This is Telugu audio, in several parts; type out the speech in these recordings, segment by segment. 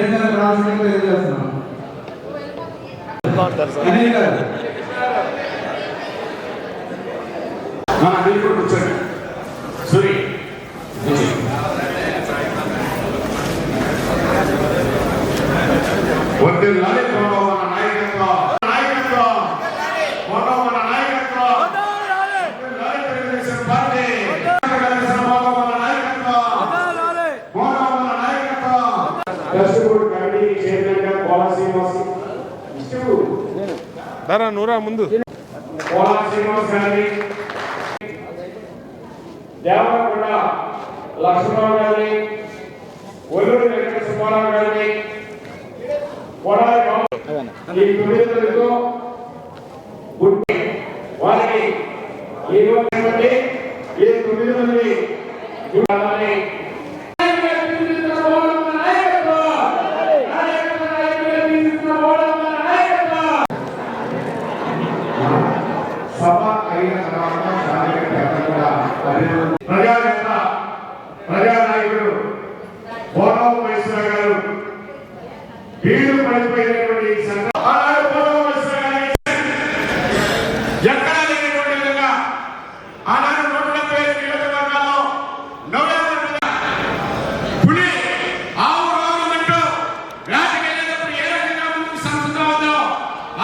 వేదికలకు రావాల్సిందిగా తెలియజేస్తున్నాను. కూర్చోండి. సూరి వర్దిల్లాలి కోటమన్న నాయకత్వం, నాయకత్వం కోటమన్న నాయకత్వం, వర్దిల్లాలి తెలుగుదేశం పార్టీ, కోటమన్న నాయకత్వం, కోటమన్న నాయకత్వం. ట్రస్ట్ బోర్డు కమిటీ చైర్మన్ గా కోలా శ్రీనివాస్ దారా నూరా ముందు కోలా శ్రీనివాస్ గారిని, దేవరకొండ లక్ష్మణరావు గారిని, ఒల్లూరి వెంకట సుబ్బారావు గారిని, ఈ తొమ్మిదితో వారికి ఈ 9 మంది సభ అయిన తర్వాత ప్రజానాయకుడు పోరావు మహేశ్వర గారు వీడు పడిపోయినటువంటి ఎక్కడా లేనటువంటి విధంగా ఆనాడు 175 నియోజకవర్గాల్లో పులి ఆవు రోగమంటూ రాజకీయాలకు ఏ రకంగా ముందుకు సాగుతుందో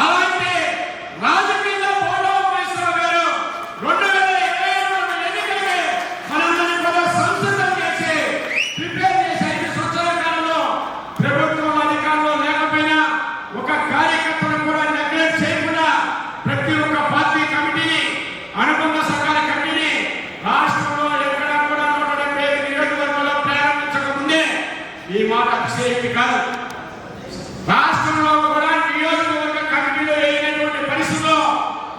అలాంటి రాజకీయాల్లో పోరావు మహేశ్వర గారు 2023 ఎన్నికలకి మనందరినీ కూడా సంసిద్ధం చేసి ప్రిపేర్ చేసి 5 సంవత్సరాల కాలంలో ప్రభుత్వం అధికారంలో లేకపోయినా ఒక కార్యకర్తను కూడా నెగ్లెక్ట్ చేయకుండా ప్రతి ఒక్క పార్టీ కమిటీని, అనుబంధ సంఘాల కమిటీని రాష్ట్రంలో ఎక్కడా కూడా 175 నియోజకవర్గాల్లో ప్రారంభించక ముందే ఈ మాట అతిశయోక్తి కాదు. రాష్ట్రంలో కూడా నియోజకవర్గ కమిటీలో వేయనటువంటి పరిస్థితుల్లో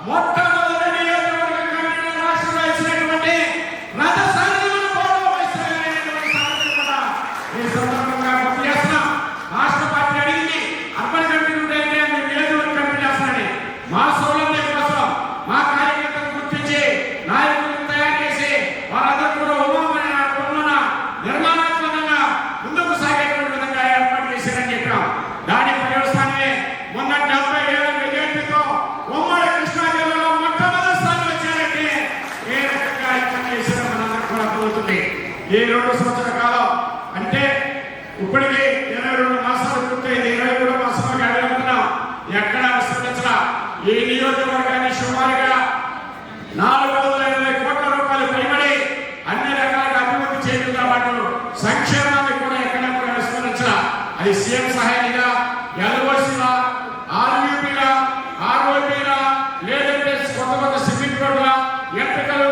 మొట్టమొదటి నియోజకవర్గ కమిటీలో రాష్ట్రంలో ఇచ్చినటువంటి రథ సారథులను కూడా ఈ సందర్భంగా గుర్తు చేస్తున్నాం. రాష్ట్ర పార్టీ అడిగింది అర్బన్ కమిటీ ఉంటే నియోజకవర్గ కమిటీ చేస్తానని. మా సౌలభ్యం కోసం మా కార్యకర్తలను గుర్తించి నాయకులను తయారు చేసి వారందరూ కూడా నిర్మాణాత్మకంగా ముందుకు సాగేటువంటి విధంగా ఏర్పాటు చేశారని చెప్పాం. దాని పర్యవసానమే మొన్న 77 మెజార్టీతో ఉమ్మడి కృష్ణా జిల్లాలో మొట్టమొదటి స్థానం వచ్చారంటే ఏ రకంగా ఏర్పాటు చేశారో మనందరూ కూడా అర్థమవుతుంది. ఈ 2 సంవత్సరాల కాలం అంటే ఇప్పటికీ 22 మాసాలు పూర్తయింది. 23 మాసంలోకి అడుగుతున్నాం. ఎక్కడ విస్తరించరా ఈ నియోజకవర్గాన్ని సుమారుగా 420 కోట్ల రూపాయలు పైబడి అన్ని రకాలుగా అభివృద్ధి చేయడంతో పాటు సంక్షేమాన్ని కూడా ఎక్కడ కూడా విస్తరించరా. అది సీఎం సహాయంగా, ఎల్ఓసీలా, ఆర్యూపీలా, ఆర్ఓపీలా, లేదంటే కొత్త సిమెంట్ రోడ్ల ఎంపికలు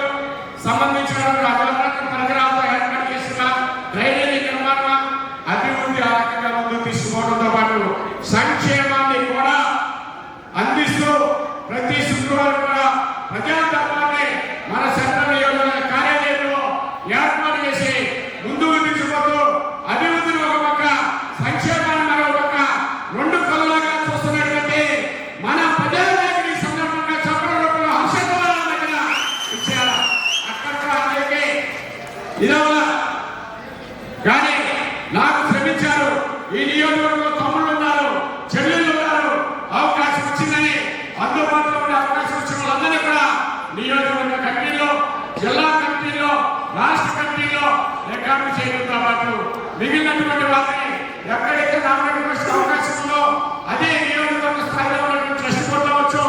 సంబంధించిన అభివృద్ధి పరికరాలతో ఏర్పాటు చేసిన డ్రైనేజీ నిర్మాణం, అభివృద్ధి ఆ రకంగా ముందుకు తీసుకోవడంతో పాటు సంక్షేమాన్ని కూడా అందిస్తూ ప్రతి శుక్రవారం కూడా ప్రజాధర్మాన్ని మన సెంట్రల్ నియోజకవర్గ కార్యాలయంలో ఏర్పాటు చేసి ముందుకు తీసుకుపోతూ అభివృద్ధిని ఒక పక్క, సంక్షేమాన్ని మరొక పక్క 2 కళ్ళలాగా చూస్తున్నటువంటి మన ప్రజానాయకుడి సందర్భంగా చెప్పడం రూపంలో హర్షితమైన దగ్గర ఇచ్చేయాలి. అక్కడ అందరికీ ఇదవల కానీ నాకు శ్రమించారు. ఈ నియోజకవర్గంలో తమ్ముళ్ళు ఉన్నారు, చెల్లెళ్ళు ఉన్నారు. అవకాశం వచ్చిందని అందుబాటులో ఉండే అవకాశం వచ్చిన వాళ్ళందరినీ కూడా నియోజకవర్గ కమిటీలో, జిల్లా కమిటీలో, రాష్ట్ర కమిటీలో రికార్డు చేయడంతో పాటు మిగిలినటువంటి వారిని ఎక్కడైతే నామినేషన్ అవకాశం ఉందో అదే నియోజకవర్గ స్థాయిలో ఉన్నటువంటి ట్రస్ట్ బోర్డు అవ్వచ్చు,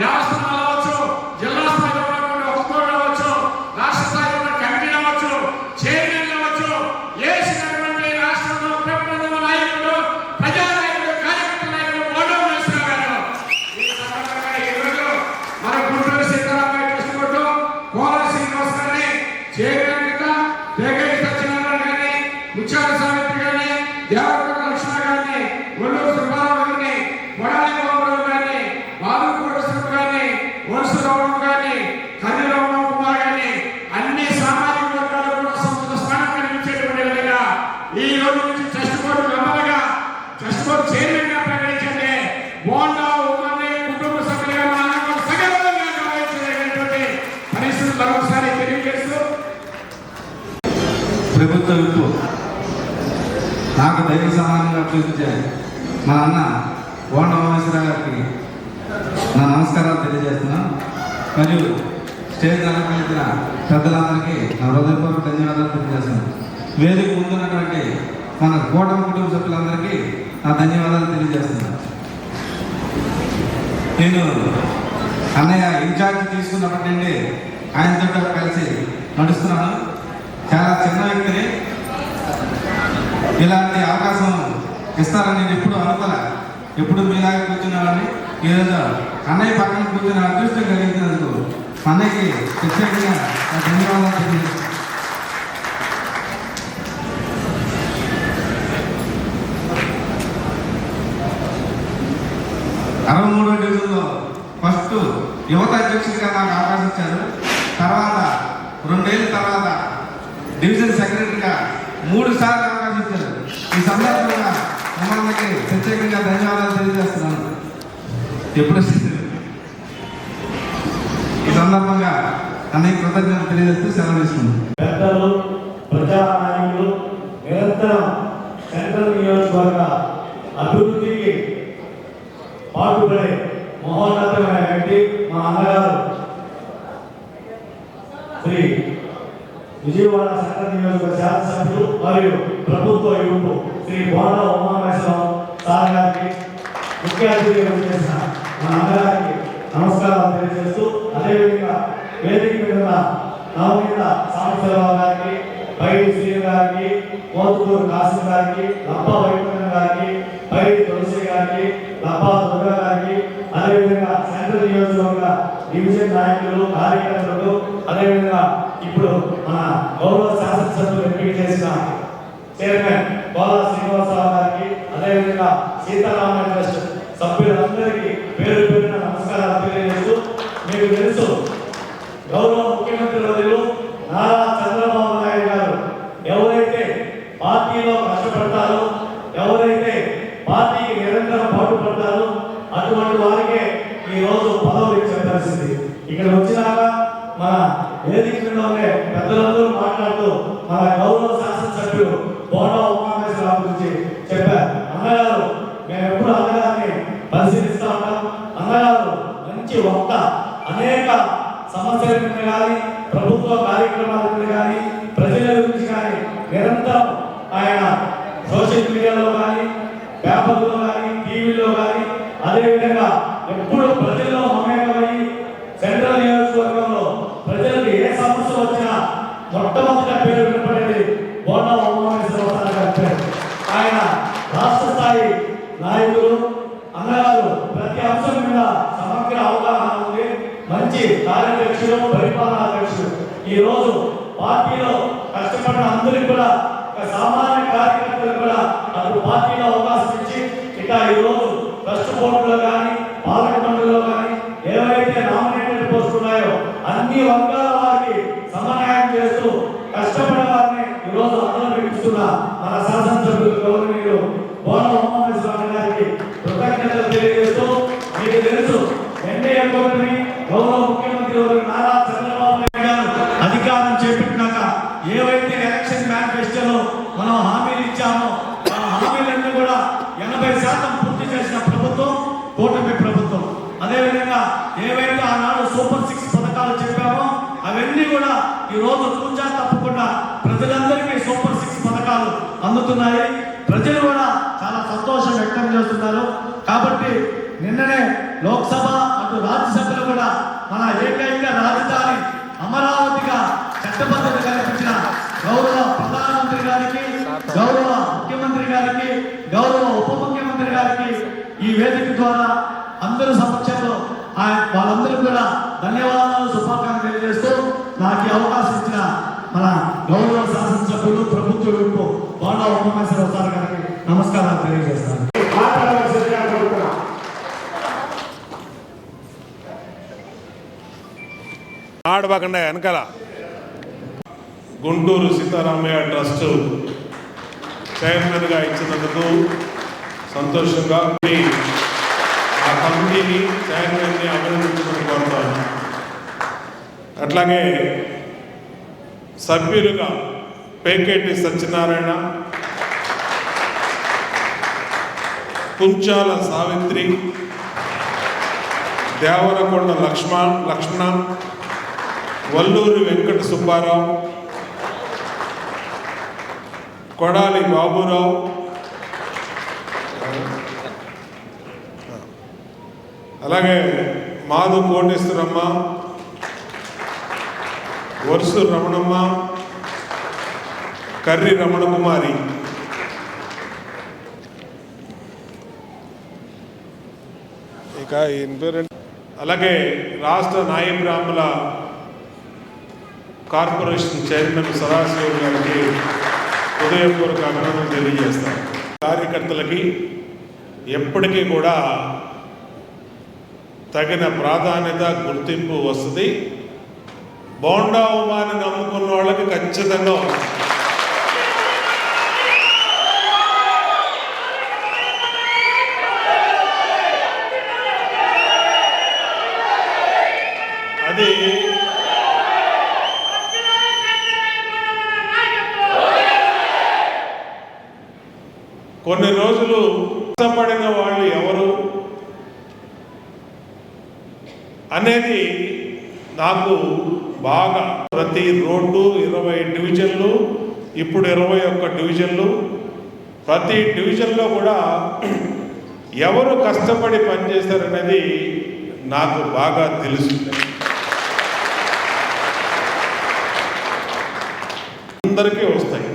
దేవస్థానాలు అవ్వచ్చు, జిల్లా స్థాయిలో ఉన్నటువంటి ఒక్కొక్కరు అవ్వచ్చు, రాష్ట్ర స్థాయిలో ఉన్న కమిటీలు అవ్వచ్చు, చైర్మన్లు అవ్వచ్చు, వేసినటువంటి రాష్ట్రంలో ప్రభుత్వ నాయకులు, ప్రజానాయకులు, కార్యకర్త నాయకులు పోవడం చేస్తున్నారు. ఈ సందర్భంగా ఈరోజు మన గుంటూరు సీతారామయ్య ట్రస్ట్ బోర్డు కోలా శ్రీనివాస్ గారిని చైర్మన్ కింద, దేగరి సత్యనారాయణ గారిని, ముత్యాల సావిత్రి గారిని, దేవరకొండ లక్ష్మణ గారిని, ఒల్లూరు సుబ్బారావు గారిని, వడాలి బాబురావు గారిని, బాదుకోట శ్రీరామ్ గారిని, వరుసరావు గారిని, కర్రీరావు కుమార్ గారిని అన్ని సామాజిక వర్గాలు కూడా సముచిత స్థానం కల్పించేటువంటి విధంగా ఈ రోజు నుంచి ట్రస్ట్ బోర్డు మెంబర్గా, ట్రస్ట్ బోర్డు చైర్మన్ గా ప్రకటించండి. బోండా ఉమ్మడి కుటుంబ సభ్యులుగా మన సగర్వంగా గౌరవించదగినటువంటి పరిస్థితులు మరొకసారి తెలియజేస్తూ ప్రభుత్వంతో నాకు దైవ సమానంగా చూపించే మా అన్న ఓండ ఉమామేశ్వరరావు గారికి నా నమస్కారాలు తెలియజేస్తున్నాను. మరియు స్టేజ్ అలంకరించిన పెద్దలందరికీ నా హృదయపూర్వక ధన్యవాదాలు తెలియజేస్తున్నాను. వేదిక ముందున్నటువంటి మన కూటమి కుటుంబ సభ్యులందరికీ నా ధన్యవాదాలు తెలియజేస్తున్నాను. నేను అన్నయ్య ఇన్ఛార్జ్ తీసుకున్నప్పటి నుండి ఆయనతో కలిసి నడుస్తున్నాను. చాలా చిన్న వ్యక్తిని, ఇలాంటి అవకాశం ఇస్తారని నేను ఎప్పుడు అనుకోలే. ఎప్పుడు మీలాగా కూర్చునేవాడిని. ఈరోజు అన్నయ్య పక్కన కూర్చుని అదృష్టం కలిగినందుకు అన్నయ్యకి ప్రత్యేకంగా ధన్యవాదాలు తెలియజేస్తాను. 63వ డివిజన్లో ఫస్ట్ యువత అధ్యక్షుడిగా నాకు అవకాశం ఇచ్చారు. తర్వాత 2 ఏళ్ళ తర్వాత డివిజన్ సెక్రటరీగా 3 సార్లు అవకాశం ఇచ్చారు. ఈ సందర్భంగా మమ్మల్ని ప్రత్యేకంగా ధన్యవాదాలు తెలియజేస్తున్నాను. ఎప్పుడు ఈ సందర్భంగా అనేక కృతజ్ఞతలు తెలియజేస్తూ సెలవు తీసుకున్నాను. పెద్దలు, ప్రజా నాయకులు నిరంతరం సెంట్రల్ నియోజకవర్గ అభివృద్ధికి పాటుపడే మహోన్నతమైన వ్యక్తి మా అన్నగారు శ్రీ విజయవాడ సెంట్రల్ నియోజకవర్గ శాసనసభ్యులు మరియు ప్రభుత్వ యువకుడు శ్రీ బోండా ఉమామేశ్వరరావు సార్ గారికి ముఖ్య అతిథిగా చేసిన మా అన్నగారికి నమస్కారాలు తెలియజేస్తూ, అదేవిధంగా వేదిక మీద నవనీత సాంబశివరావు గారికి, పైడి శ్రీను గారికి, మోతుకూరు కాశీ గారికి, లబ్బా వైకుంఠం గారికి, పైడి తులసి గారికి, లబ్బా దుర్గా గారికి, అదేవిధంగా సెంట్రల్ నియోజకవర్గ డివిజన్ నాయకులు, కార్యకర్తలు, అదేవిధంగా ఇప్పుడు మన గౌరవ శాసనసభ్యులు ఎంపిక చేసిన చైర్మన్ బాలా శ్రీనివాసరావు గారికి, అదేవిధంగా సీతారామ ట్రస్ట్ సభ్యులందరికీ పేరు పేరున నమస్కారాలు తెలియజేస్తూ, మీకు తెలుసు గౌరవ ముఖ్యమంత్రి వర్యులు నారా చంద్రబాబు నాయుడు గారు ఎవరైతే పార్టీలో కష్టపడతారో, ఎవరైతే పార్టీకి నిరంతరం పాటుపడతారో అటువంటి వారికే ఈ రోజు పదవులు ఇచ్చే పరిస్థితి. ఇక్కడ వచ్చినాక మన వేదిక మీదనే పెద్దలందరూ మాట్లాడుతూ మన గౌరవ శాసనసభ్యులు బోండా ఉమామేశ్వరరావు గురించి చెప్పారు. అన్నగారు మేము ఎప్పుడు అన్నగారిని పరిశీలిస్తూ ఉంటాం. అన్నగారు మంచి వక్త, అనేక సమస్యల మీద కానీ, ప్రభుత్వ కార్యక్రమాల మీద కానీ, ప్రజల గురించి కానీ నిరంతరం ఆయన సోషల్ మీడియాలో కానీ, పేపర్లో కానీ, టీవీలో కానీ, అదేవిధంగా ఎప్పుడు ప్రజల్లో మమేకమై సెంట్రల్ నియోజకవర్గంలో ప్రజలకు ఏ సమస్య వచ్చినా మొట్టమొదటి పేరు వినపడేది బోండా ఉమామేశ్వరరావు గారి పేరు. ఆయన రాష్ట్ర స్థాయి నాయకులు. అన్నగారు ప్రతి అంశం మీద సమగ్ర అవగాహన ఉంది. మంచి కార్యదక్షులు, పరిపాలనాధ్యక్షులు. ఈ రోజు పార్టీలో కష్టపడిన అందరికీ కూడా, సామాన్య కార్యకర్తలకు కూడా అతను పార్టీలో అవకాశం ఇచ్చి ఇక ఈ రోజు ట్రస్ట్ బోర్డులో కానీ, పాలక మండలిలో కానీ ఏవైతే నామినేటెడ్ పోస్టులు ఉన్నాయో అన్ని వర్గాల వారికి సమన్వయం చేస్తూ కష్టపడే వారిని ఈ రోజు అందరూ పెంచుతున్న మన శాసనసభ్యులు గౌరవనీయులు బోండా ఉమామేశ్వరరావు గారికి కృతజ్ఞతలు తెలియజేస్తూ, మీకు తెలుసు ఎన్డీఏ కూటమి గౌరవ ముఖ్యమంత్రి నారా చంద్రబాబు నాయుడు గారు అధికారం చేపట్టినాక ఏవైతే ఎలక్షన్ మేనిఫెస్టోలో మనం హామీలు ఇచ్చామో ఆ హామీలన్నీ కూడా 80% పూర్తి చేసిన ప్రభుత్వం కూటమి ప్రభుత్వం. అదేవిధంగా ఏవైతే ఆనాడు సూపర్ 6 పథకాలు చెప్పామో అవన్నీ కూడా ఈ రోజు తూచా తప్పకుండా ప్రజలందరికీ సూపర్ 6 పథకాలు అందుతున్నాయి. ప్రజలు కూడా చాలా సంతోషం వ్యక్తం చేస్తున్నారు. కాబట్టి నిన్ననే లోక్సభ అటు రాజ్యసభలో కూడా మన ఏకైక రాజధాని అమరావతిగా చట్టబద్ధత కల్పించిన గౌరవ ప్రధానమంత్రి గారికి, గౌరవ ముఖ్యమంత్రి గారికి, గౌరవ ఉప ముఖ్యమంత్రి గారికి ఈ వేదిక ద్వారా అందరూ సమక్షంలో వాళ్ళందరూ కూడా ధన్యవాదాలు, శుభాకాంక్షలు తెలియజేస్తూ నాకు ఈ అవకాశం ఇచ్చిన మన గౌరవ శాసనసభ్యులు, ప్రభుత్వ విప్పు బోండా ఉమామేశ్వరరావు సార్ గారికి నమస్కారాలు తెలియజేస్తాను. ఆడబకుండా వెనకాల గుంటూరు సీతారామయ్య ట్రస్ట్ చైర్మన్గా ఇచ్చినందుకు సంతోషంగా ఆ కమిటీని, చైర్మన్ని అభినందించమని కోరుతాను. అట్లాగే సభ్యులుగా పేకేటి సత్యనారాయణ, కుంచాల సావిత్రి, దేవరకొండ లక్ష్మణ, వల్లూరి వెంకట సుబ్బారావు, కొడాలి బాబురావు, అలాగే మాధు కోటేశ్వరమ్మ, వరుసు రమణమ్మ, కర్రి రమణకుమారి. ఇక అలాగే రాష్ట్ర నాయ బ్రాహ్మణ కార్పొరేషన్ చైర్మన్ సదాశివ గారికి హృదయపూర్వక అభినందనలు తెలియజేస్తాను. కార్యకర్తలకి ఎప్పటికీ కూడా తగిన ప్రాధాన్యత, గుర్తింపు వస్తుంది. బోండా ఉమాని నమ్ముకున్న వాళ్ళకి ఖచ్చితంగా వస్తుంది. అది కొన్ని రోజులు కష్టపడిన వాళ్ళు ఎవరు అనేది నాకు బాగా, ప్రతి రోడ్డు 20 డివిజన్లు, ఇప్పుడు 21 డివిజన్లు, ప్రతి డివిజన్లో కూడా ఎవరు కష్టపడి పనిచేశారనేది నాకు బాగా తెలుసు. అందరికీ వస్తాయి.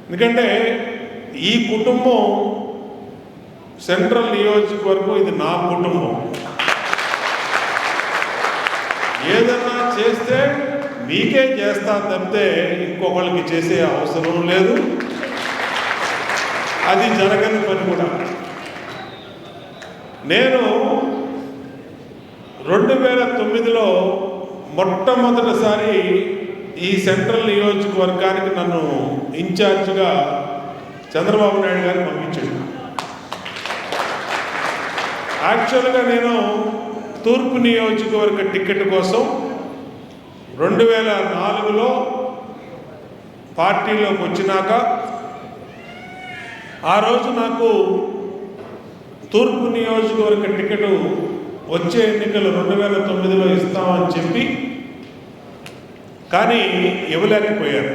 ఎందుకంటే ఈ కుటుంబం సెంట్రల్ నియోజకవర్గం, ఇది నా కుటుంబం. ఏదన్నా చేస్తే మీకే చేస్తా తప్పితే ఇంకొకరికి చేసే అవసరం లేదు. అది జరగని పని కూడా. నేను 2009లో మొట్టమొదటిసారి ఈ సెంట్రల్ నియోజకవర్గానికి నన్ను ఇన్ఛార్జిగా చంద్రబాబు నాయుడు గారిని పంపించాడు. యాక్చువల్గా నేను తూర్పు నియోజకవర్గ టికెట్ కోసం 2004లో పార్టీలోకి వచ్చినాక ఆ రోజు నాకు తూర్పు నియోజకవర్గ టికెట్ వచ్చే ఎన్నికలు 2009లో ఇస్తామని చెప్పి, కానీ ఇవ్వలేకపోయారు.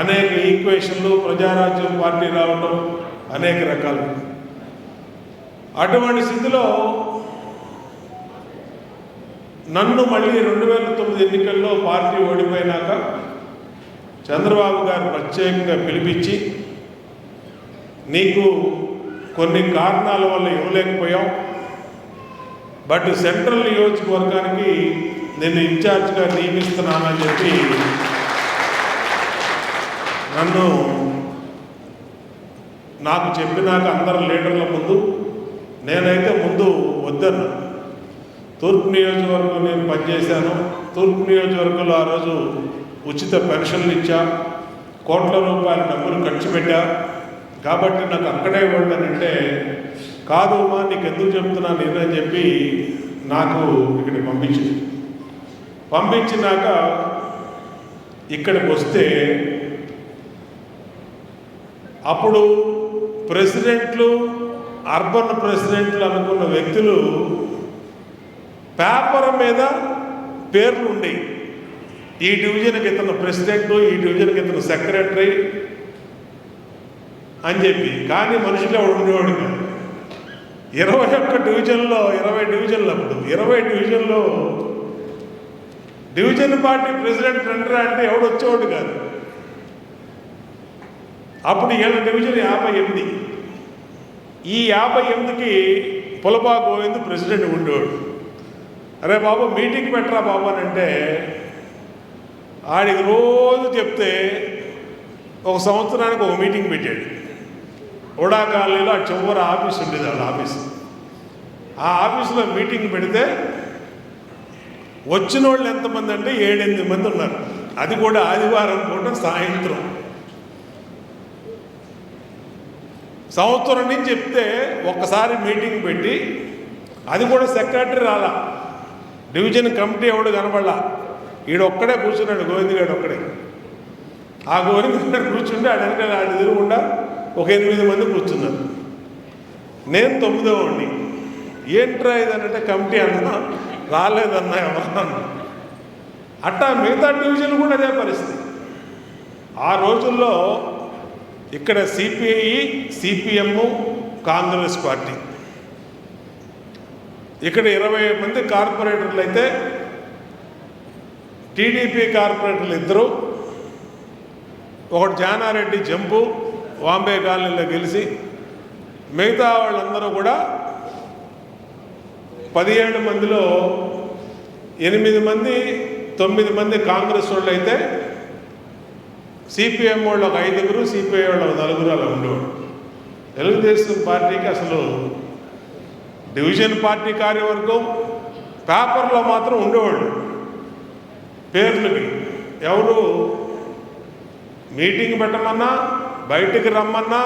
అనేక ఈక్వేషన్లు, ప్రజారాజ్యం పార్టీ రావడం, అనేక రకాలు. అటువంటి స్థితిలో నన్ను మళ్ళీ 2009 ఎన్నికల్లో పార్టీ ఓడిపోయినాక చంద్రబాబు గారు ప్రత్యేకంగా పిలిపించి, నీకు కొన్ని కారణాల వల్ల ఇవ్వలేకపోయాం, బట్ సెంట్రల్ నియోజకవర్గానికి నేను ఇన్ఛార్జ్గా నియమిస్తున్నానని చెప్పి నాకు చెప్పినాక అందరు లీడర్ల ముందు, నేనైతే ముందు వద్దన్నా. తూర్పు నియోజకవర్గంలో నేను పనిచేశాను. తూర్పు నియోజకవర్గంలో ఆ రోజు ఉచిత పెన్షన్లు ఇచ్చా, కోట్ల రూపాయల డబ్బులు ఖర్చు పెట్టా, కాబట్టి నాకు అక్కడే ఇవ్వండి. కాదు అమ్మా, నీకు ఎందుకు చెప్తున్నాను నేనని చెప్పి నాకు ఇక్కడికి పంపించినాక ఇక్కడికి వస్తే అప్పుడు ప్రెసిడెంట్లు, అర్బన్ ప్రెసిడెంట్లు అనుకున్న వ్యక్తులు పేపర్ మీద పేర్లు ఉండేవి. ఈ డివిజన్కి ఇతను ప్రెసిడెంట్, ఈ డివిజన్కి ఇతను సెక్రటరీ అని చెప్పి, కానీ మనుషులు ఎవడు ఉండేవాడు కాదు. 21 డివిజన్లో 20 డివిజన్లు, అప్పుడు 20 డివిజన్లో డివిజన్ పార్టీ ప్రెసిడెంట్ రండి అంటే ఎవడు వచ్చేవాడు కాదు. అప్పుడు 7 డివిజన్ 58. ఈ 58కి పులబా గోవింద్ ప్రెసిడెంట్ ఉండేవాడు. అరే బాబు మీటింగ్ పెట్టరా బాబు అని అంటే ఆడికి రోజు చెప్తే ఒక సంవత్సరానికి ఒక మీటింగ్ పెట్టాడు. ఉడా కాలనీలో ఆ చివరి ఆఫీస్ ఉండేది, వాళ్ళ ఆఫీస్. ఆ ఆఫీసులో మీటింగ్ పెడితే వచ్చిన వాళ్ళు ఎంతమంది అంటే 7-8 మంది ఉన్నారు. అది కూడా ఆదివారం పూట సాయంత్రం. సంవత్సరం నుంచి చెప్తే ఒక్కసారి మీటింగ్ పెట్టి, అది కూడా సెక్రటరీ రాలా, డివిజన్ కమిటీ ఎవడు కనబడలా. ఈడొక్కడే కూర్చున్నాడు, గోవింద్ గారు ఒక్కడే. ఆ గోవింద్ గారు కూర్చుంటే ఆడ వెనకాల ఆడ ఎదురుగుండా ఒక 8 మంది కూర్చున్నారు. నేను 9వ వాడిని. ఏంట్రా ఇదనంటే కమిటీ అన్నా రాలేదన్నా ఎవరన్నా. అట్టా మిగతా డివిజన్ కూడా అదే పరిస్థితి. ఆ రోజుల్లో ఇక్కడ సిపిఐ, సిపిఎం, కాంగ్రెస్ పార్టీ, ఇక్కడ 20 మంది కార్పొరేటర్లు అయితే టీడీపీ కార్పొరేటర్లు 2, ఒకటి జానారెడ్డి జంపు వాంబే కాలనీలో గెలిచి, మిగతా వాళ్ళందరూ కూడా 17 మందిలో 8 మంది 9 మంది కాంగ్రెస్ వాళ్ళు అయితే సిపిఎం వాళ్ళు ఒక 5, సిపిఐ వాళ్ళు ఒక 4 అలా ఉండేవాడు. తెలుగుదేశం పార్టీకి అసలు డివిజన్ పార్టీ కార్యవర్గం పేపర్లో మాత్రం ఉండేవాళ్ళు. పేర్లకి ఎవరు మీటింగ్ పెట్టమన్నా, బయటికి రమ్మన్నా,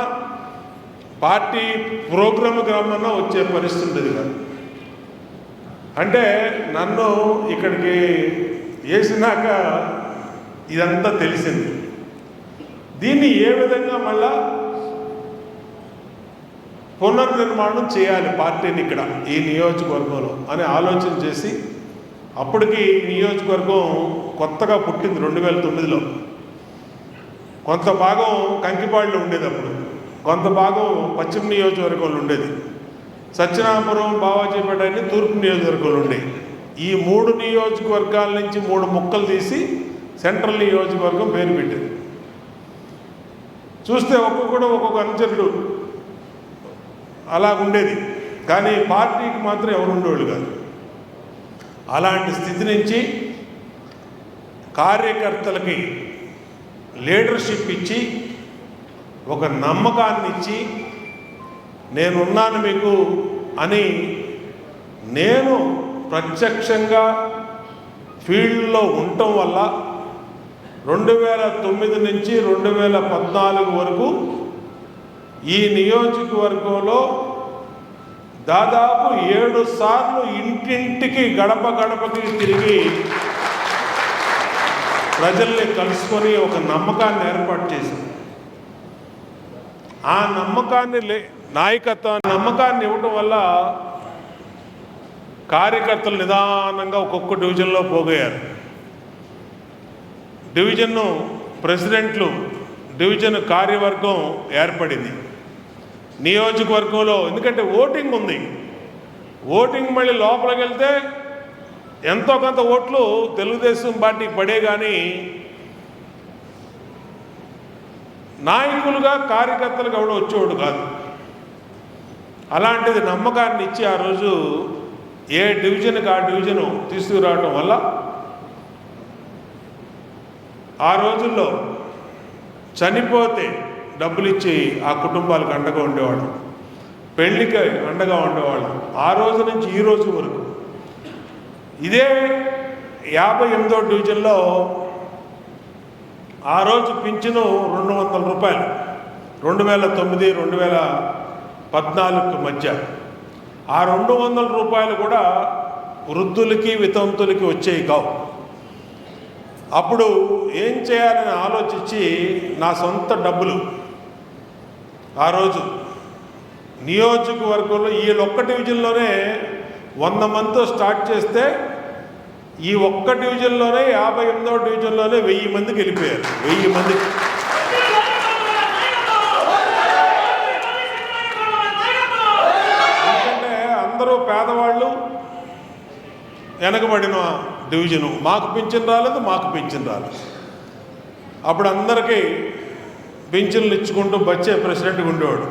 పార్టీ ప్రోగ్రామ్కి రమ్మన్నా వచ్చే పరిస్థితి ఉండేది కాదు. అంటే నన్ను ఇక్కడికి వేసినాక ఇదంతా తెలిసింది. దీన్ని ఏ విధంగా మళ్ళా పునర్నిర్మాణం చేయాలి పార్టీని ఇక్కడ ఈ నియోజకవర్గంలో అని ఆలోచన చేసి, అప్పటికి నియోజకవర్గం కొత్తగా పుట్టింది 2009లో. కొంత భాగం కంకిపాడులో ఉండేది, అప్పుడు కొంత భాగం పశ్చిమ నియోజకవర్గంలో ఉండేది, సత్యనాపురం, బావాజీపేట అని తూర్పు నియోజకవర్గంలో ఉండేవి. ఈ 3 నియోజకవర్గాల నుంచి 3 ముక్కలు తీసి సెంట్రల్ నియోజకవర్గం పేరు పెట్టింది. చూస్తే ఒక్కొక్క అనుచరుడు అలా ఉండేది, కానీ పార్టీకి మాత్రం ఎవరు ఉండేవాళ్ళు కాదు. అలాంటి స్థితి నుంచి కార్యకర్తలకి లీడర్షిప్ ఇచ్చి, ఒక నమ్మకాన్ని ఇచ్చి, నేనున్నాను మీకు అని నేను ప్రత్యక్షంగా ఫీల్డ్లో ఉండటం వల్ల 2009 నుంచి 2014 వరకు ఈ నియోజకవర్గంలో దాదాపు 7 సార్లు ఇంటింటికి గడప గడపకి తిరిగి ప్రజల్ని కలుసుకొని ఒక నమ్మకాన్ని ఏర్పాటు చేసింది. ఆ నమ్మకాన్ని నమ్మకాన్ని ఇవ్వటం వల్ల కార్యకర్తలు నిదానంగా ఒక్కొక్క డివిజన్లో పోగయ్యారు. డివిజన్ను ప్రెసిడెంట్లు, డివిజన్ కార్యవర్గం ఏర్పడింది నియోజకవర్గంలో. ఎందుకంటే ఓటింగ్ ఉంది. ఓటింగ్ మళ్ళీ లోపలికి వెళ్తే ఎంతో కొంత ఓట్లు తెలుగుదేశం పార్టీకి పడే, కానీ నాయకులుగా కార్యకర్తలకు ఎవడో వచ్చేవాడు కాదు. అలాంటిది నమ్మకాన్ని ఇచ్చి ఆ రోజు ఏ డివిజన్కి ఆ డివిజను తీసుకురావడం వల్ల ఆ రోజుల్లో చనిపోతే డబ్బులు ఇచ్చి ఆ కుటుంబాలకు అండగా ఉండేవాడు, పెళ్లికి అండగా ఉండేవాళ్ళు. ఆ రోజు నుంచి ఈ రోజు వరకు ఇదే 58వ డివిజన్లో ఆ రోజు పింఛను 200 రూపాయలు 2009, 2014 మధ్య. ఆ 200 రూపాయలు కూడా వృద్ధులకి, వితంతులకి వచ్చేవి కావు. అప్పుడు ఏం చేయాలని ఆలోచించి నా సొంత డబ్బులు ఆ రోజు నియోజకవర్గంలో ఈ ఒక్క డివిజన్లోనే 100 మందితో స్టార్ట్ చేస్తే ఈ ఒక్క డివిజన్లోనే 58వ డివిజన్లోనే 1000 మందికి వెళ్ళిపోయారు. 1000 మందికి. ఎందుకంటే అందరూ పేదవాళ్ళు, వెనకబడిన డివిజను. మాకు పింఛన్ రాలేదు, మాకు పింఛన్ రాలేదు. అప్పుడు అందరికీ పింఛన్లు ఇచ్చుకుంటూ బచ్చే ప్రెసిడెంట్గా ఉండేవాడు.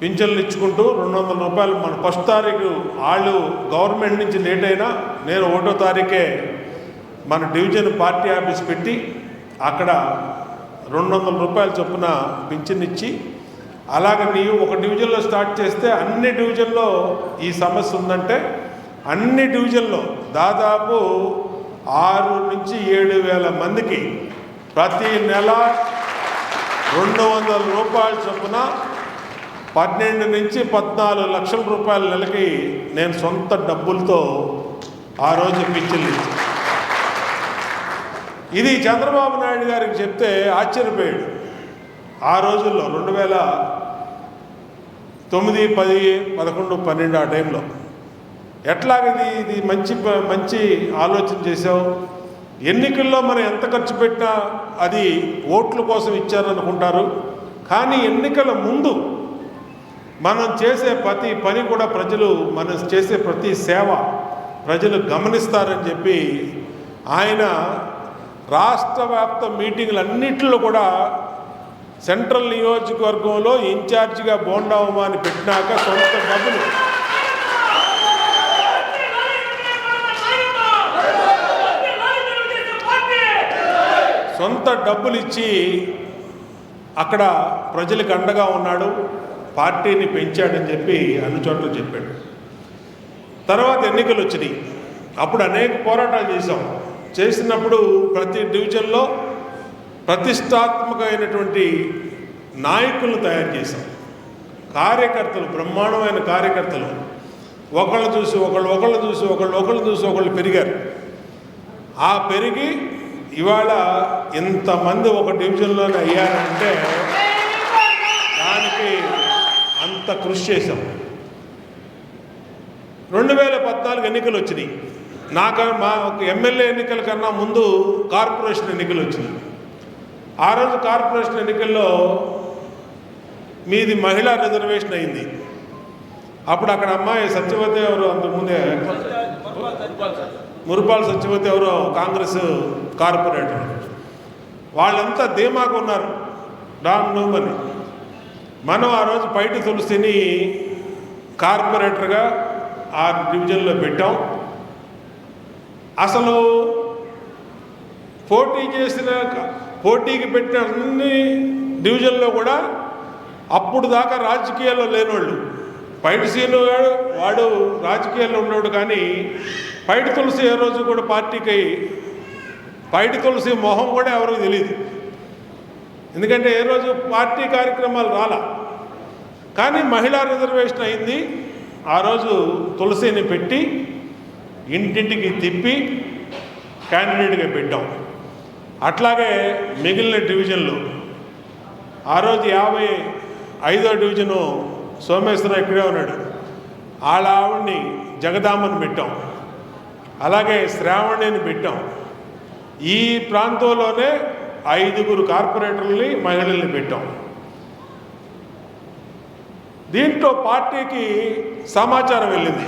పింఛన్లు ఇచ్చుకుంటూ 200 రూపాయలు మన ఫస్ట్ తారీఖు వాళ్ళు గవర్నమెంట్ నుంచి లేట్ అయినా నేను 1వ తారీఖే మన డివిజన్ పార్టీ ఆఫీస్ పెట్టి అక్కడ 200 రూపాయల చొప్పున పింఛన్ ఇచ్చి, అలాగే నీవు ఒక డివిజన్లో స్టార్ట్ చేస్తే అన్ని డివిజన్లో ఈ సమస్య ఉందంటే అన్ని డివిజన్లో దాదాపు 6 నుంచి 7,000 మందికి ప్రతి నెల 200 రూపాయల చొప్పున 12 నుంచి 14 లక్షల రూపాయల నెలకి నేను సొంత డబ్బులతో ఆ రోజు పింఛన్లు ఇచ్చాను. ఇది చంద్రబాబు నాయుడు గారికి చెప్తే ఆశ్చర్యపోయాడు. ఆ రోజుల్లో 9, 10, 11, 12 ఆ టైంలో. ఎట్లాగది ఇది మంచి ఆలోచన చేసావు. ఎన్నికల్లో మనం ఎంత ఖర్చు పెట్టినా అది ఓట్ల కోసం ఇచ్చారనుకుంటారు. కానీ ఎన్నికల ముందు మనం చేసే ప్రతి పని కూడా ప్రజలు, మనం చేసే ప్రతి సేవ ప్రజలు గమనిస్తారని చెప్పి ఆయన రాష్ట్ర వ్యాప్త మీటింగులన్నింటిలో కూడా సెంట్రల్ నియోజకవర్గంలో ఇన్ఛార్జిగా బోండా ఉమాని పెట్టినాక సొంత డబ్బులు ఇచ్చి అక్కడ ప్రజలకు అండగా ఉన్నాడు, పార్టీని పెంచాడని చెప్పి అన్ని చోట్ల చెప్పాడు. తర్వాత ఎన్నికలు వచ్చినాయి. అప్పుడు అనేక పోరాటాలు చేసినప్పుడు ప్రతి డివిజన్లో ప్రతిష్టాత్మకమైనటువంటి నాయకులను తయారు చేశాం. కార్యకర్తలు, బ్రహ్మాండమైన కార్యకర్తలు, ఒకళ్ళు చూసి ఒకళ్ళు పెరిగారు. ఆ పెరిగి ఇవాళ ఇంతమంది ఒక డివిజన్లోనే అయ్యారంటే దానికి అంత కృషి చేశాం. 2014 ఎన్నికలు వచ్చినాయి. మా ఎమ్మెల్యే ఎన్నికల కన్నా ముందు కార్పొరేషన్ ఎన్నికలు వచ్చినాయి. ఆ రోజు కార్పొరేషన్ ఎన్నికల్లో మీది మహిళా రిజర్వేషన్ అయింది. అప్పుడు అక్కడ అమ్మాయి సత్యవతి ఎవరు, అంతకుముందే మురుపాల సత్యవతి ఎవరో కాంగ్రెస్ కార్పొరేటర్, వాళ్ళంతా ధీమాగా ఉన్నారు రామ్నూమని. మనం ఆ రోజు పైటి తులసిని కార్పొరేటర్గా ఆ డివిజన్లో పెట్టాం. అసలు పోటీకి పెట్టిన అన్ని డివిజన్లో కూడా అప్పుడు దాకా రాజకీయాల్లో లేనివాళ్ళు. పైటి సీను వాడు రాజకీయాల్లో ఉన్నాడు, కానీ పైటి తులసి ఏ రోజు కూడా పార్టీకి, పైటి తులసి మొహం కూడా ఎవరికి తెలియదు. ఎందుకంటే ఏ రోజు పార్టీ కార్యక్రమాలు రాలా. కానీ మహిళా రిజర్వేషన్ అయింది. ఆ రోజు తులసిని పెట్టి ఇంటింటికి తిప్పి క్యాండిడేట్గా పెట్టాం. అట్లాగే మిగిలిన డివిజన్లు ఆ రోజు 55వ డివిజను సోమేశ్వర ఇక్కడే ఉన్నాడు, వాళ్ళ ఆవిడ్ని జగదామని పెట్టాం. అలాగే శ్రావణిని పెట్టాం. ఈ ప్రాంతంలోనే 5 కార్పొరేటర్లని, మహిళల్ని పెట్టాం. దీంట్లో పార్టీకి సమాచారం వెళ్ళింది.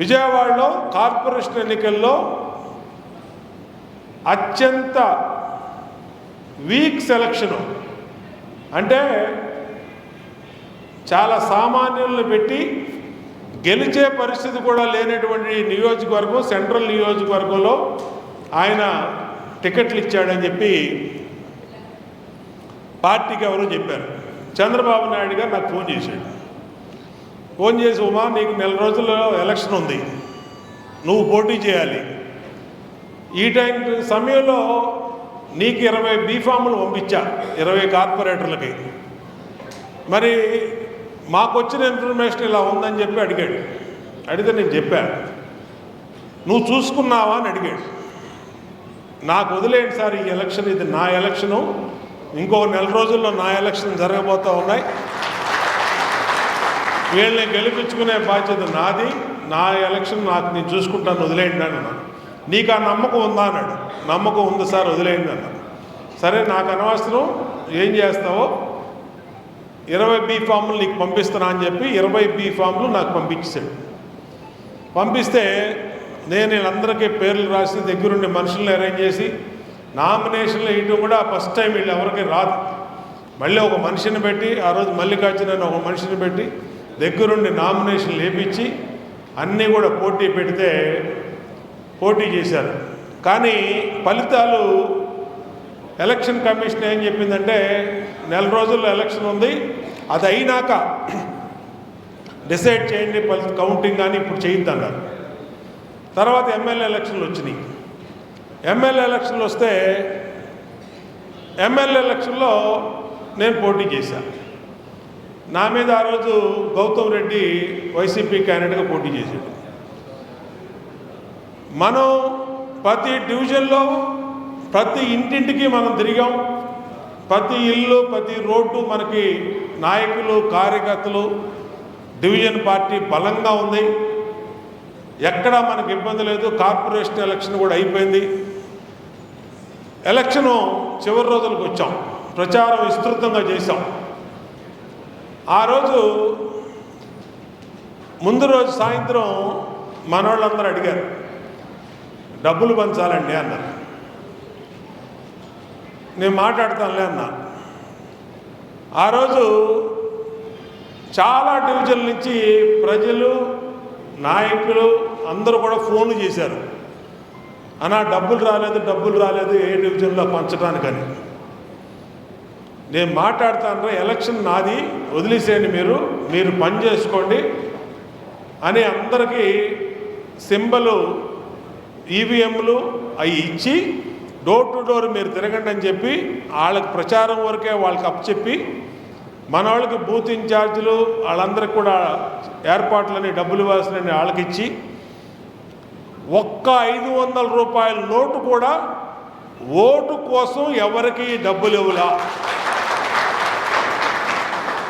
విజయవాడలో కార్పొరేషన్ ఎన్నికల్లో అత్యంత వీక్ సెలక్షను, అంటే చాలా సామాన్యులను పెట్టి గెలిచే పరిస్థితి కూడా లేనటువంటి నియోజకవర్గం, సెంట్రల్ నియోజకవర్గంలో ఆయన టికెట్లు ఇచ్చాడని చెప్పి పార్టీకి ఎవరో చెప్పారు. చంద్రబాబు నాయుడు గారు నాకు ఫోన్ చేశాడు. ఫోన్ చేసి, ఉమా నీకు 4 రోజుల్లో ఎలక్షన్ ఉంది, నువ్వు పోటీ చేయాలి. ఈ సమయంలో నీకు 20 బీఫాములు పంపించా, 20 కార్పొరేటర్లకి. మరి మాకు వచ్చిన ఇన్ఫర్మేషన్ ఇలా ఉందని చెప్పి అడిగాడు. అడిగితే నేను చెప్పాను. నువ్వు చూసుకున్నావా అని అడిగాడు. నాకు వదిలేండి సార్, ఈ ఎలక్షన్ ఇది నా ఎలక్షను, ఇంకో 4 రోజుల్లో నా ఎలక్షన్ జరగబోతూ ఉన్నాయి, వీళ్ళని గెలిపించుకునే బాధ్యత నాది, నా ఎలక్షన్ నాకు నేను చూసుకుంటాను, వదిలేయండి అన్నాను. నీకు ఆ నమ్మకం ఉందా అన్నాడు. నమ్మకం ఉంది సార్, వదిలేయండి అన్నాను. సరే నాకు అనవసరం, ఏం చేస్తావో 20 బీఫాములు నీకు పంపిస్తున్నా అని చెప్పి 20 బీఫాములు నాకు పంపించాడు. పంపిస్తే నేను వీళ్ళందరికీ పేర్లు రాసి దగ్గరుండి మనుషులను అరేంజ్ చేసి నామినేషన్లు వేయటం కూడా ఫస్ట్ టైం వీళ్ళు ఎవరికి రాదు. మళ్ళీ ఒక మనిషిని పెట్టి, ఆ రోజు మల్లికార్జున అని ఒక మనిషిని పెట్టి దగ్గరుండి నామినేషన్లు వేయించి అన్నీ కూడా పోటీ పెడితే పోటీ చేశారు. కానీ ఫలితాలు ఎలక్షన్ కమిషన్ ఏం చెప్పిందంటే 4 రోజుల్లో ఎలక్షన్ ఉంది, అది అయినాక డిసైడ్ చేయండి కౌంటింగ్ కానీ ఇప్పుడు చేయొద్దన్నారు. తర్వాత ఎమ్మెల్యే ఎలక్షన్లు వచ్చినాయి. ఎమ్మెల్యే ఎలక్షన్లు వస్తే ఎమ్మెల్యే ఎలక్షన్లో నేను పోటీ చేశాను. నా మీద ఆ రోజు గౌతమ్ రెడ్డి వైసీపీ క్యాండిడేట్గా పోటీ చేశాడు. మనం ప్రతి డివిజన్లో ప్రతి ఇంటింటికి మనం తిరిగాం. ప్రతి ఇల్లు ప్రతి రోడ్డు మనకి నాయకులు కార్యకర్తలు డివిజన్ పార్టీ బలంగా ఉంది. ఎక్కడా మనకి ఇబ్బంది లేదు. కార్పొరేషన్ ఎలక్షన్ కూడా అయిపోయింది. ఎలక్షను చివరి రోజులకు వచ్చాం. ప్రచారం విస్తృతంగా చేశాం. ఆ రోజు ముందు రోజు సాయంత్రం మనోళ్ళందరూ అడిగారు, డబ్బులు పంచాలండి అన్నారు. నేను మాట్లాడతానులే అన్నా. ఆ రోజు చాలా డివిజన్ల నుంచి ప్రజలు నాయకులు అందరూ కూడా ఫోన్లు చేశారు, అన్నా డబ్బులు రాలేదు ఏ డివిజన్లో పంచడానికని. నేను మాట్లాడతాను, ఎలక్షన్ నాది, వదిలేసేయండి, మీరు పని చేసుకోండి అని అందరికీ సింబలు ఈవీఎంలు అవి ఇచ్చి డోర్ టు డోర్ మీరు తిరగండి అని చెప్పి వాళ్ళకి ప్రచారం వరకే వాళ్ళకి అప్పచెప్పి మన వాళ్ళకి బూత్ ఇన్ఛార్జీలు వాళ్ళందరికీ కూడా ఏర్పాట్లని డబ్బులు ఇవ్వాల్సిన వాళ్ళకి ఇచ్చి ఒక్క 500 రూపాయల నోటు కూడా ఓటు కోసం ఎవరికి డబ్బులు ఇవ్వలా.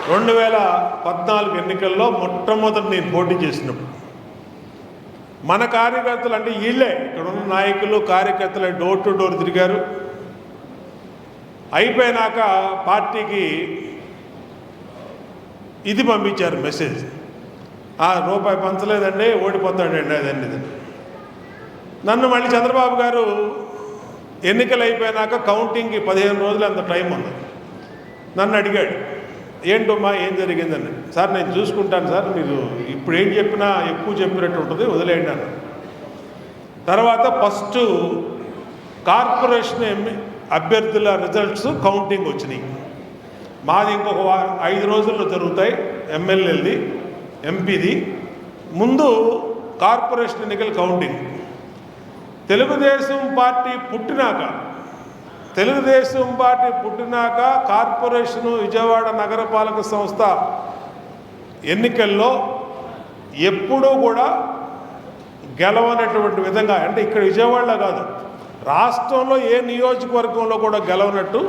2014 ఎన్నికల్లో మొట్టమొదటి నేను పోటీ చేసినప్పుడు మన కార్యకర్తలు అంటే వీళ్ళే, ఇక్కడ ఉన్న నాయకులు కార్యకర్తలు డోర్ టు డోర్ తిరిగారు. అయిపోయినాక పార్టీకి ఇది పంపించారు మెసేజ్, రూపాయి పంచలేదండి, ఓడిపోతాడండి అదండి. నన్ను మళ్ళీ చంద్రబాబు గారు ఎన్నికలు అయిపోయినాక కౌంటింగ్కి 15 రోజులు అంత టైం ఉంది. నన్ను అడిగాడు, ఏంటమ్మా ఏం జరిగిందని. సార్ నేను చూసుకుంటాను సార్, మీరు ఇప్పుడు ఏం చెప్పినా ఎక్కువ చెప్పినట్టు ఉంటుంది, వదిలేయండి అన్న. తర్వాత ఫస్ట్ కార్పొరేషన్ అభ్యర్థుల రిజల్ట్స్ కౌంటింగ్ వచ్చినాయి. మాది ఇంకొక 5 రోజుల్లో జరుగుతాయి, ఎమ్మెల్యేది ఎంపీది. ముందు కార్పొరేషన్ ఎన్నికల కౌంటింగ్. తెలుగుదేశం పార్టీ పుట్టినాక కార్పొరేషను విజయవాడ నగరపాలక సంస్థ ఎన్నికల్లో ఎప్పుడూ కూడా గెలవనటువంటి విధంగా, అంటే ఇక్కడ విజయవాడలో కాదు రాష్ట్రంలో ఏ నియోజకవర్గంలో కూడా గెలవనట్టు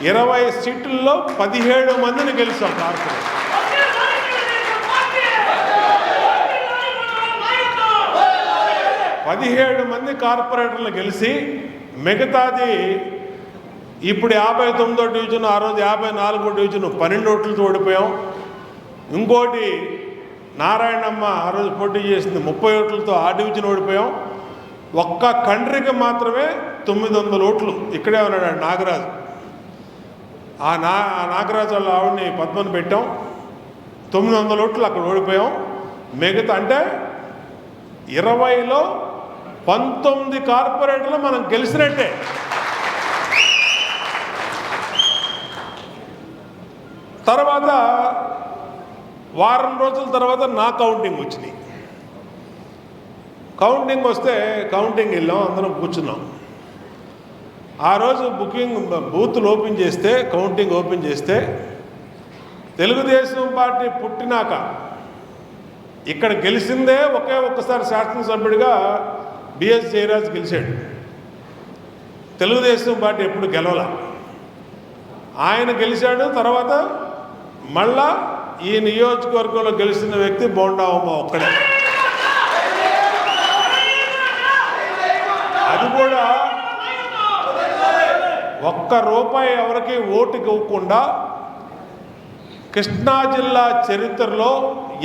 20 సీట్లలో 17 మందిని గెలిచాం కార్పొరేషన్. 17 మంది కార్పొరేటర్లు గెలిచి మిగతాది ఇప్పుడు 59వ డివిజన్, ఆ రోజు 54వ డివిజన్ 12 ఓట్లతో ఓడిపోయాం. ఇంకోటి నారాయణమ్మ ఆ రోజు పోటీ చేసింది 30 ఓట్లతో ఆ డివిజన్ ఓడిపోయాం. ఒక్క కండ్రికి మాత్రమే 900 ఓట్లు. ఇక్కడే ఉన్నాడు నాగరాజు. ఆ నాగరాజు వాళ్ళ ఆవిడని పద్మని పెట్టాం. 900 ఓట్లు అక్కడ ఓడిపోయాం. మిగతా అంటే 20లో 19 కార్పొరేటర్లు మనం గెలిచినట్టే. తర్వాత వారం రోజుల తర్వాత నా కౌంటింగ్ వచ్చినాయి. కౌంటింగ్ వస్తే కౌంటింగ్ వెళ్ళాం, అందరం కూర్చున్నాం. ఆ రోజు బూతులు ఓపెన్ చేస్తే, కౌంటింగ్ ఓపెన్ చేస్తే తెలుగుదేశం పార్టీ పుట్టినాక ఇక్కడ గెలిచిందే ఒక్కసారి శాసనసభ్యుడిగా బిఎస్ జయరాజ్ గెలిచాడు. తెలుగుదేశం పార్టీ ఎప్పుడు గెలవల. ఆయన గెలిచాడు. తర్వాత మళ్ళా ఈ నియోజకవర్గంలో గెలిచిన వ్యక్తి బోండావమ్మ ఒక్కడే. అది కూడా ₹1 ఎవరికి ఓటుకి ఇవ్వకుండా కృష్ణా జిల్లా చరిత్రలో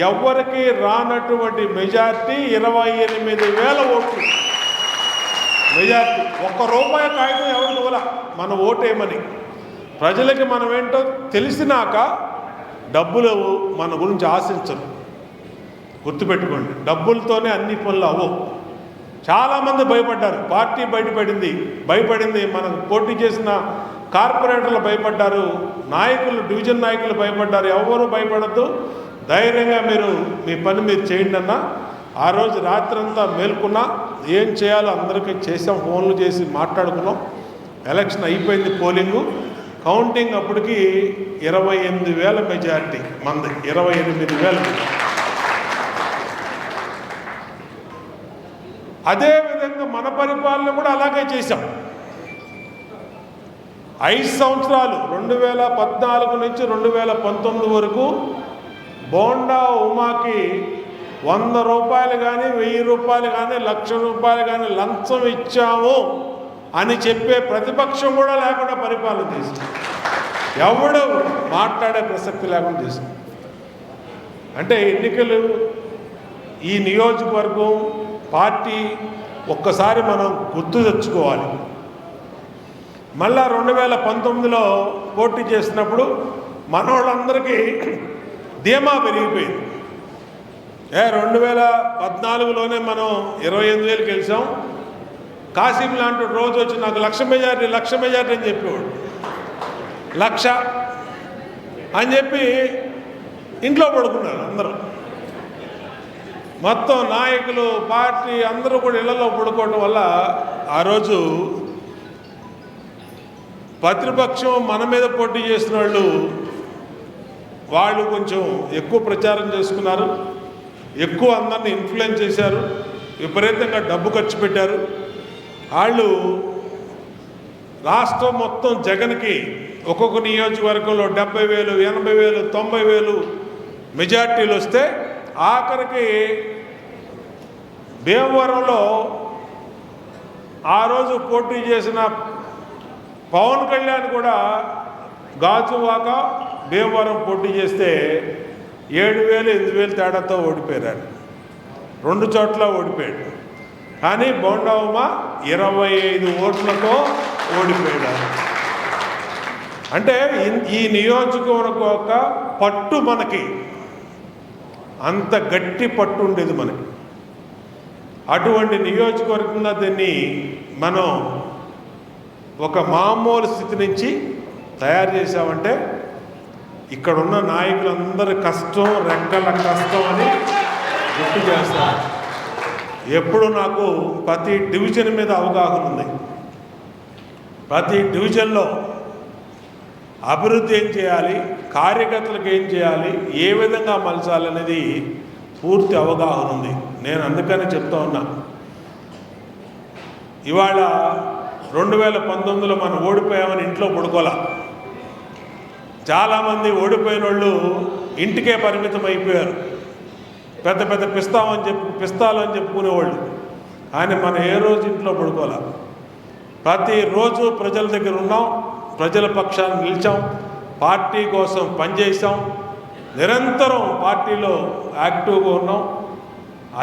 ఎవరికి రానటువంటి మెజార్టీ 28,000 ఓట్లు మెజార్టీ. ₹1 కాగితం ఎవరికి ఇవ్వాల మన ఓటేమని. ప్రజలకి మనం ఏంటో తెలిసినాక డబ్బులు మన గురించి ఆశించరు. గుర్తుపెట్టుకోండి, డబ్బులతోనే అన్ని పనులు అవ్వవు. చాలామంది భయపడ్డారు. పార్టీ భయపడింది. మనం పోటీ చేసిన కార్పొరేటర్లు భయపడ్డారు, నాయకులు డివిజన్ నాయకులు భయపడ్డారు. ఎవరు భయపడద్దు, ధైర్యంగా మీ పని మీరు చేయండి అన్న. ఆ రోజు రాత్రంతా మేల్కొన్నా, ఏం చేయాలో అందరికీ చేసాం, ఫోన్లు చేసి మాట్లాడుకున్నాం. ఎలక్షన్ అయిపోయింది, పోలింగు కౌంటింగ్ అప్పటికి 28,000 మెజారిటీ మంది, 28,000. అదేవిధంగా మన పరిపాలన కూడా అలాగే చేశాం. 5 సంవత్సరాలు 2014 నుంచి 2019 వరకు బోండా ఉమాకి 100 రూపాయలు కానీ 1000 రూపాయలు కానీ 1,00,000 రూపాయలు కానీ లంచం ఇచ్చాము అని చెప్పే ప్రతిపక్షం కూడా లేకుండా పరిపాలన చేసింది. ఎవడు మాట్లాడే ప్రసక్తి లేకుండా చేసింది. అంటే ఎన్నికలు, ఈ నియోజకవర్గం, పార్టీ ఒక్కసారి మనం గుర్తు తెచ్చుకోవాలి. మళ్ళా 2019లో పోటీ చేసినప్పుడు మనోళ్ళందరికీ ధీమా పెరిగిపోయింది. 2014లోనే మనం 28,000 గెలిచాం. కాసిం లాంటి రోజు వచ్చి నాకు 1,00,000 మెజారిటీ అని చెప్పేవాడు. 1,00,000 అని చెప్పి ఇంట్లో పడుకున్నారు అందరూ. మొత్తం నాయకులు, పార్టీ అందరూ కూడా ఇళ్లలో పడుకోవడం వల్ల ఆ రోజు ప్రతిపక్షం మన మీద పోటీ చేసిన వాళ్ళు కొంచెం ఎక్కువ ప్రచారం చేసుకున్నారు, ఎక్కువ అందరిని ఇన్ఫ్లుయెన్స్ చేశారు, విపరీతంగా డబ్బు ఖర్చు పెట్టారు. వాళ్ళు రాష్ట్రం మొత్తం జగన్కి ఒక్కొక్క నియోజకవర్గంలో 70,000, 80,000, 90,000 మెజార్టీలు వస్తే ఆఖరికి భీమవరంలో ఆ రోజు పోటీ చేసిన పవన్ కళ్యాణ్ కూడా గాజువాక, భీమవరం పోటీ చేస్తే 7,000, 8,000 తేడాతో ఓడిపోయారు. 2 చోట్ల ఓడిపోయాడు. కానీ బోండా ఉమ 25 ఓట్లతో ఓడిపోయాడు. అంటే ఈ నియోజకవర్గం యొక్క పట్టు మనకి అంత గట్టి పట్టు ఉండేది మనకి. అటువంటి నియోజకవర్గంగా దీన్ని మనం ఒక మామూలు స్థితి నుంచి తయారు చేశామంటే ఇక్కడున్న నాయకులందరి కష్టం, రెక్కల కష్టం అని గుర్తు చేస్తారు. ఎప్పుడు నాకు ప్రతి డివిజన్ మీద అవగాహన ఉంది. ప్రతి డివిజన్లో అభివృద్ధి ఏం చేయాలి, కార్యకర్తలకు ఏం చేయాలి, ఏ విధంగా మలచాలనేది పూర్తి అవగాహన ఉంది. నేను అందుకని చెప్తా ఉన్నా. ఇవాళ 2019లో మనం ఓడిపోయామని ఇంట్లో పడుకోలే. చాలామంది ఓడిపోయిన వాళ్ళు ఇంటికే పరిమితం అయిపోయారు. పెద్ద పెద్ద పిస్తాలు అని చెప్పుకునేవాళ్ళు. కానీ మనం ఏ రోజు ఇంట్లో పడుకోలే. ప్రతిరోజు ప్రజల దగ్గర ఉన్నాం, ప్రజల పక్షాన్ని నిలిచాం, పార్టీ కోసం పనిచేసాం, నిరంతరం పార్టీలో యాక్టివ్గా ఉన్నాం.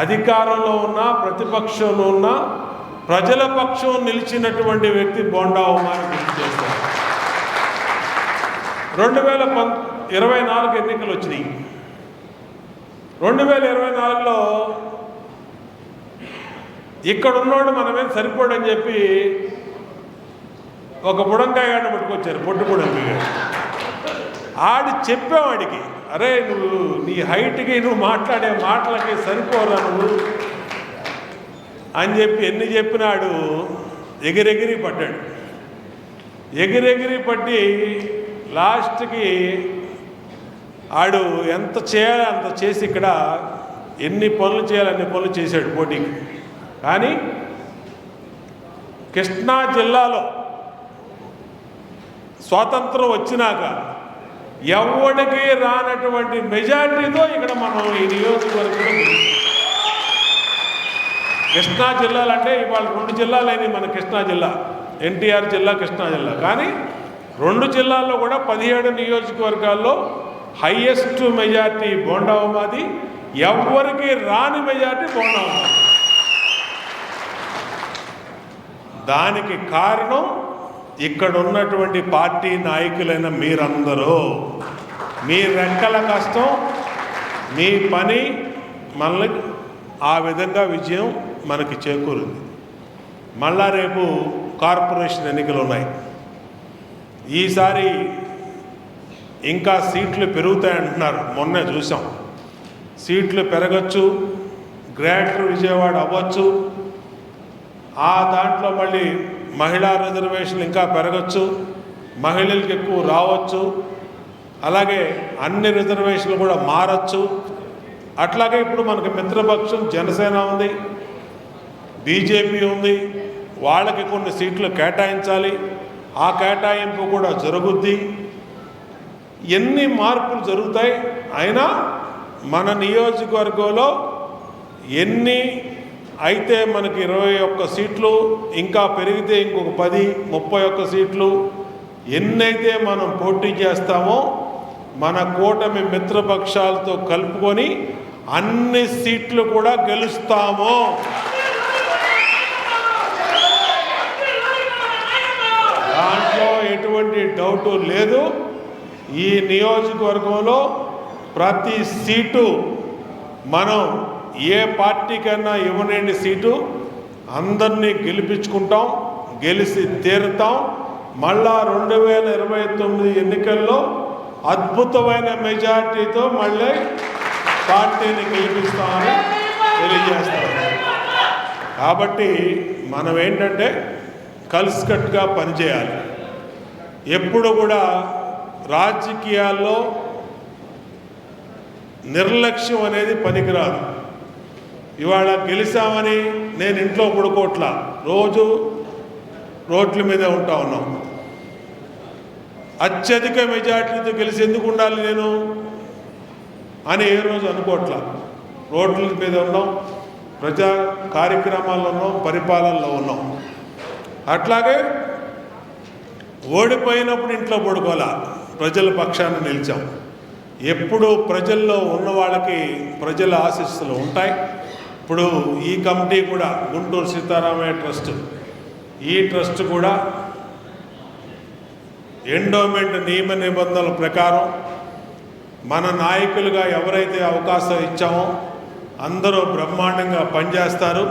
అధికారంలో ఉన్నా, ప్రతిపక్షంలో ఉన్నా ప్రజల పక్షం నిలిచినటువంటి వ్యక్తి బోండా ఉమాని గుర్తు చేస్తారు. 2024 ఎన్నికలు వచ్చినాయి. 2024లో ఇక్కడ ఉన్నోడు మనమేం సరిపోడని చెప్పి ఒక బుడంకాయ గాడిని పట్టుకొచ్చారు, పొట్టు బుడంకాయ. ఆడి చెప్పేవాడికి, అరే నువ్వు నీ హైట్కి నువ్వు మాట్లాడే మాటలకి సరిపోరా నువ్వు అని చెప్పి ఎన్ని చెప్పినాడు ఎగిరెగిరి పడ్డాడు. ఎగిరెగిరి పట్టి లాస్ట్కి ఆడు ఎంత చేయాలో అంత చేసి ఇక్కడ ఎన్ని పనులు చేయాలి అన్ని పనులు చేశాడు పోటీకి. కానీ కృష్ణా జిల్లాలో స్వాతంత్రం వచ్చినాక ఎవడికి రానటువంటి మెజారిటీతో ఇక్కడ మనం ఈ నియోజకవర్గంలో కృష్ణా జిల్లాలంటే ఇవాళ 2 జిల్లాలైనవి మన కృష్ణా జిల్లా, ఎన్టీఆర్ జిల్లా, కృష్ణా జిల్లా. కానీ 2 జిల్లాల్లో కూడా 17 నియోజకవర్గాల్లో హైయెస్ట్ మెజార్టీ బోండా ఉమాది, ఎవరికి రాని మెజార్టీ బోండా ఉమాది. దానికి కారణం ఇక్కడ ఉన్నటువంటి పార్టీ నాయకులైన మీరందరూ, మీ రెక్కల కష్టం, మీ పని మనల్ని ఆ విధంగా విజయం మనకి చేకూరింది. మళ్ళా రేపు కార్పొరేషన్ ఎన్నికలు ఉన్నాయి. ఈసారి ఇంకా సీట్లు పెరుగుతాయంటున్నారు. మొన్నే చూసాం. సీట్లు పెరగచ్చు, గ్రేటర్ విజయవాడ అవ్వచ్చు. ఆ దాంట్లో మళ్ళీ మహిళా రిజర్వేషన్లు ఇంకా పెరగచ్చు, మహిళలకు ఎక్కువ రావచ్చు. అలాగే అన్ని రిజర్వేషన్లు కూడా మారచ్చు. అట్లాగే ఇప్పుడు మనకి మిత్రపక్షం జనసేన ఉంది, బీజేపీ ఉంది. వాళ్ళకి కొన్ని సీట్లు కేటాయించాలి. ఆ కేటాయింపు కూడా జరుగుద్ది. ఎన్ని మార్పులు జరుగుతాయి. అయినా మన నియోజకవర్గంలో ఎన్ని అయితే మనకి 21 సీట్లు, ఇంకా పెరిగితే ఇంకొక 10, 31 సీట్లు ఎన్నైతే మనం పోటీ చేస్తామో మన కూటమి మిత్రపక్షాలతో కలుపుకొని అన్ని సీట్లు కూడా గెలుస్తాము. దాంట్లో ఎటువంటి డౌటు లేదు. ఈ నియోజకవర్గంలో ప్రతి సీటు మనం ఏ పార్టీకైనా ఇవ్వలేని సీటు అందరినీ గెలిపించుకుంటాం, గెలిచి తీరుతాం. మళ్ళా 2029 ఎన్నికల్లో అద్భుతమైన మెజార్టీతో మళ్ళీ పార్టీని గెలిపిస్తామని తెలియజేస్తాం. కాబట్టి మనం ఏంటంటే కలిసికట్టుగా పనిచేయాలి. ఎప్పుడు కూడా రాజకీయాల్లో నిర్లక్ష్యం అనేది పనికిరాదు. ఇవాళ గెలిచామని నేను ఇంట్లో పడుకోవట్లా, రోజు రోడ్ల మీదే ఉంటా ఉన్నాం. అత్యధిక మెజార్టీతో గెలిచి ఎందుకు ఉండాలి నేను అని ఏ రోజు అనుకోవట్లా. రోడ్ల మీద ఉన్నాం, ప్రజా కార్యక్రమాల్లో ఉన్నాం, పరిపాలనలో ఉన్నాం. అట్లాగే ఓడిపోయినప్పుడు ఇంట్లో పడుకోవాలా, ప్రజల పక్షాన నిలిచాం. ఎప్పుడు ప్రజల్లో ఉన్న వాళ్ళకి ప్రజల ఆశీస్సులు ఉంటాయి. ఇప్పుడు ఈ కమిటీ కూడా గుంటూరు సీతారామయ్య ట్రస్ట్, ఈ ట్రస్ట్ కూడా ఎండోమెంట్ నియమ నిబంధనల ప్రకారం మన నాయకులుగా ఎవరైతే అవకాశం ఇచ్చామో అందరూ బ్రహ్మాండంగా పనిచేస్తారు.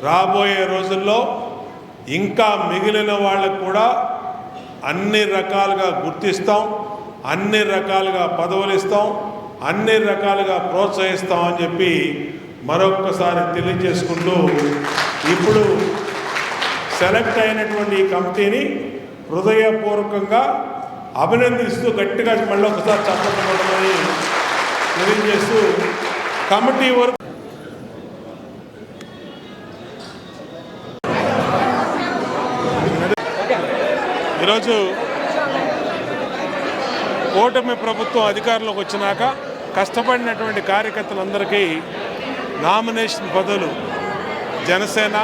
రాబోయే రోజుల్లో ఇంకా మిగిలిన వాళ్ళకు కూడా అన్ని రకాలుగా గుర్తిస్తాం, అన్ని రకాలుగా పదవులు ఇస్తాం, అన్ని రకాలుగా ప్రోత్సహిస్తాం అని చెప్పి మరొక్కసారి తెలియజేసుకుంటూ ఇప్పుడు సెలెక్ట్ అయినటువంటి ఈ కమిటీని హృదయపూర్వకంగా అభినందిస్తూ గట్టిగా మళ్ళీ ఒకసారి చెప్పబడమని తెలియజేస్తూ కమిటీ వరకు ఈరోజు కూటమి ప్రభుత్వం అధికారంలోకి వచ్చినాక కష్టపడినటువంటి కార్యకర్తలందరికీ నామినేషన్ పదవులు జనసేన,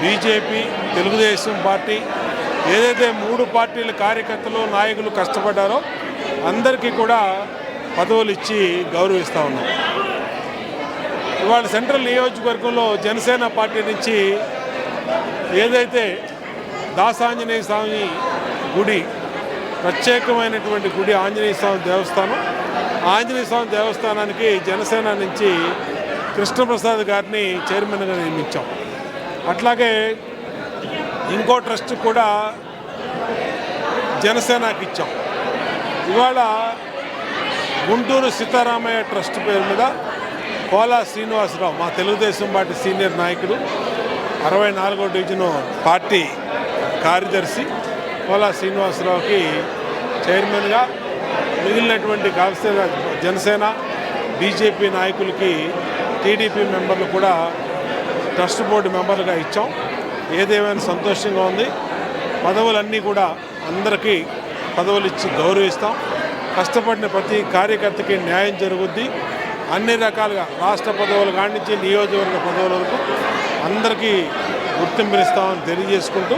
బీజేపీ, తెలుగుదేశం పార్టీ ఏదైతే 3 పార్టీల కార్యకర్తలు నాయకులు కష్టపడ్డారో అందరికీ కూడా పదవులు ఇచ్చి గౌరవిస్తూ ఉన్నాం. ఇవాళ సెంట్రల్ నియోజకవర్గంలో జనసేన పార్టీ నుంచి ఏదైతే దాసాంజనేయ స్వామి గుడి, ప్రత్యేకమైనటువంటి గుడి ఆంజనేయ స్వామి దేవస్థానం, ఆంజనేయ స్వామి దేవస్థానానికి జనసేన నుంచి కృష్ణప్రసాద్ గారిని చైర్మన్గా నియమించాం. అట్లాగే ఇంకో ట్రస్ట్ కూడా జనసేనకి ఇచ్చాం. ఇవాళ గుంటూరు సీతారామయ్య ట్రస్ట్ పేరు మీద కోలా శ్రీనివాసరావు, మా తెలుగుదేశం పార్టీ సీనియర్ నాయకుడు, 64వ డివిజను పార్టీ కార్యదర్శి కోలా శ్రీనివాసరావుకి చైర్మన్గా, మిగిలినటువంటి కాల్సేగా జనసేన, బీజేపీ నాయకులకి, టీడీపీ మెంబర్లు కూడా ట్రస్ట్ బోర్డు మెంబర్లుగా ఇచ్చాం. ఏదేమైనా సంతోషంగా ఉంది. పదవులన్నీ కూడా అందరికీ పదవులు ఇచ్చి గౌరవిస్తాం. కష్టపడిన ప్రతి కార్యకర్తకి న్యాయం జరుగుద్ది. అన్ని రకాలుగా రాష్ట్ర పదవులు కాడి నుంచి నియోజకవర్గ పదవుల వరకు అందరికీ గుర్తింపునిస్తామని తెలియజేసుకుంటూ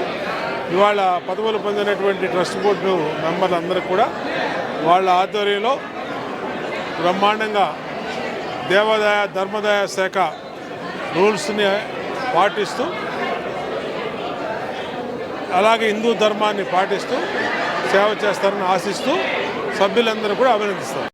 ఇవాళ పదవులు పొందినటువంటి ట్రస్ట్ బోర్డు మెంబర్లందరికీ కూడా వాళ్ళ ఆధ్వర్యంలో బ్రహ్మాండంగా దేవాదాయ ధర్మదాయ శాఖ రూల్స్ని పాటిస్తూ అలాగే హిందూ ధర్మాన్ని పాటిస్తూ సేవ చేస్తారని ఆశిస్తూ సభ్యులందరూ కూడా అభినందిస్తారు.